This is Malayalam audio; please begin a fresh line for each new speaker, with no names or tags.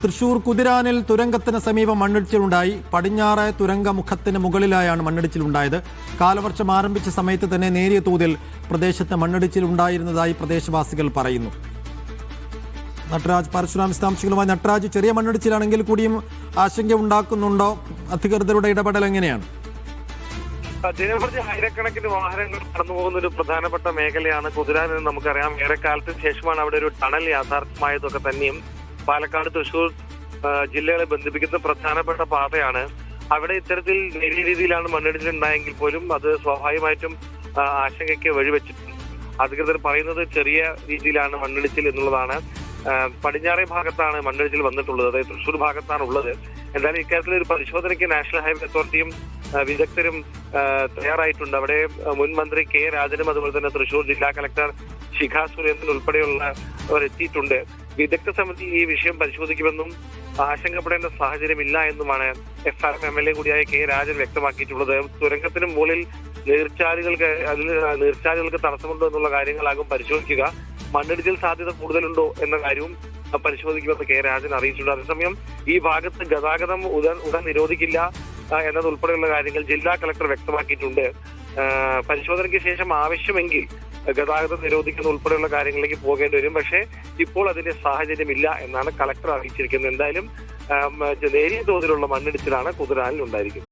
തൃശൂർ കുതിരാനിൽ തുരങ്കത്തിന് സമീപം മണ്ണിടിച്ചിലുണ്ടായി. പടിഞ്ഞാറ് തുരങ്കമുഖത്തിന് മുകളിലായാണ് മണ്ണിടിച്ചിലുണ്ടായത്. കാലവർഷം ആരംഭിച്ച സമയത്ത് തന്നെ നേരിയ തോതിൽ പ്രദേശത്ത് മണ്ണിടിച്ചിലുണ്ടായിരുന്നതായി പ്രദേശവാസികൾ പറയുന്നു. നട്ടരാജ് പരശുരാം വിശദാംശങ്ങളുമായി. നട്ടരാജ്, ചെറിയ മണ്ണിടിച്ചിലാണെങ്കിൽ കൂടിയും ആശങ്ക ഉണ്ടാക്കുന്നുണ്ടോ? അധികൃതരുടെ ഇടപെടൽ എങ്ങനെയാണ്?
ദിനംപ്രതി ആയിരക്കണക്കിന് വാഹനങ്ങൾ കടന്നു പോകുന്ന ഒരു പ്രധാനപ്പെട്ട മേഖലയാണ് കുതിരാൻ എന്ന് നമുക്കറിയാം. ഏറെക്കാലത്തിന് ശേഷമാണ് അവിടെ ഒരു ടണൽ യാഥാർത്ഥ്യമായതൊക്കെ തന്നെയും. പാലക്കാട് തൃശൂർ ജില്ലകളെ ബന്ധിപ്പിക്കുന്ന പ്രധാനപ്പെട്ട പാതയാണ്. അവിടെ ഇത്തരത്തിൽ നേരിയ രീതിയിലാണ് മണ്ണിടിച്ചിലുണ്ടായെങ്കിൽ പോലും അത് സ്വാഭാവികമായിട്ടും ആശങ്കയ്ക്ക് വഴിവെച്ചിട്ടുണ്ട്. അധികൃതർ പറയുന്നത് ചെറിയ രീതിയിലാണ് മണ്ണിടിച്ചിൽ എന്നുള്ളതാണ്. പടിഞ്ഞാറേ ഭാഗത്താണ് മണ്ണിടിച്ചിൽ വന്നിട്ടുള്ളത്, അതായത് തൃശൂർ ഭാഗത്താണ് ഉള്ളത്. എന്തായാലും ഇക്കാര്യത്തിൽ ഒരു പരിശോധനയ്ക്ക് നാഷണൽ ഹൈവേ അതോറിറ്റിയും വിദഗ്ധരും തയ്യാറായിട്ടുണ്ട്. അവിടെ മുൻ മന്ത്രി കെ രാജനും അതുപോലെ തന്നെ തൃശൂർ ജില്ലാ കളക്ടർ ശിഖ സുരേന്ദ്രൻ ഉൾപ്പെടെയുള്ളവർ എത്തിയിട്ടുണ്ട്. വിദഗ്ധ സമിതി ഈ വിഷയം പരിശോധിക്കുമെന്നും ആശങ്കപ്പെടേണ്ട സാഹചര്യമില്ല എന്നുമാണ് FRM MLA കൂടിയായ കെ രാജൻ വ്യക്തമാക്കിയിട്ടുള്ളത്. തുരങ്കത്തിന് മുകളിൽ നീർച്ചാലുകൾക്ക് തടസ്സമുണ്ടോ എന്നുള്ള കാര്യങ്ങളാകും പരിശോധിക്കുക. മണ്ണിടിച്ചിൽ സാധ്യത കൂടുതലുണ്ടോ എന്ന കാര്യവും പരിശോധിക്കുമെന്ന് കെ രാജൻ അറിയിച്ചിട്ടുണ്ട്. അതേസമയം ഈ ഭാഗത്ത് ഗതാഗതം ഉടൻ നിരോധിക്കില്ല എന്നതുൾപ്പെടെയുള്ള കാര്യങ്ങൾ ജില്ലാ കളക്ടർ വ്യക്തമാക്കിയിട്ടുണ്ട്. പരിശോധനയ്ക്ക് ശേഷം ആവശ്യമെങ്കിൽ ഗതാഗതം നിരോധിക്കുന്ന ഉൾപ്പെടെയുള്ള കാര്യങ്ങളിലേക്ക് പോകേണ്ടി വരും. പക്ഷേ ഇപ്പോൾ അതിന്റെ സാഹചര്യമില്ല എന്നാണ് കളക്ടർ അറിയിച്ചിരിക്കുന്നത്. എന്തായാലും നേരിയ തോതിലുള്ള മണ്ണിടിച്ചിലാണ് കുതിരാനിൽ ഉണ്ടായിരിക്കുന്നത്.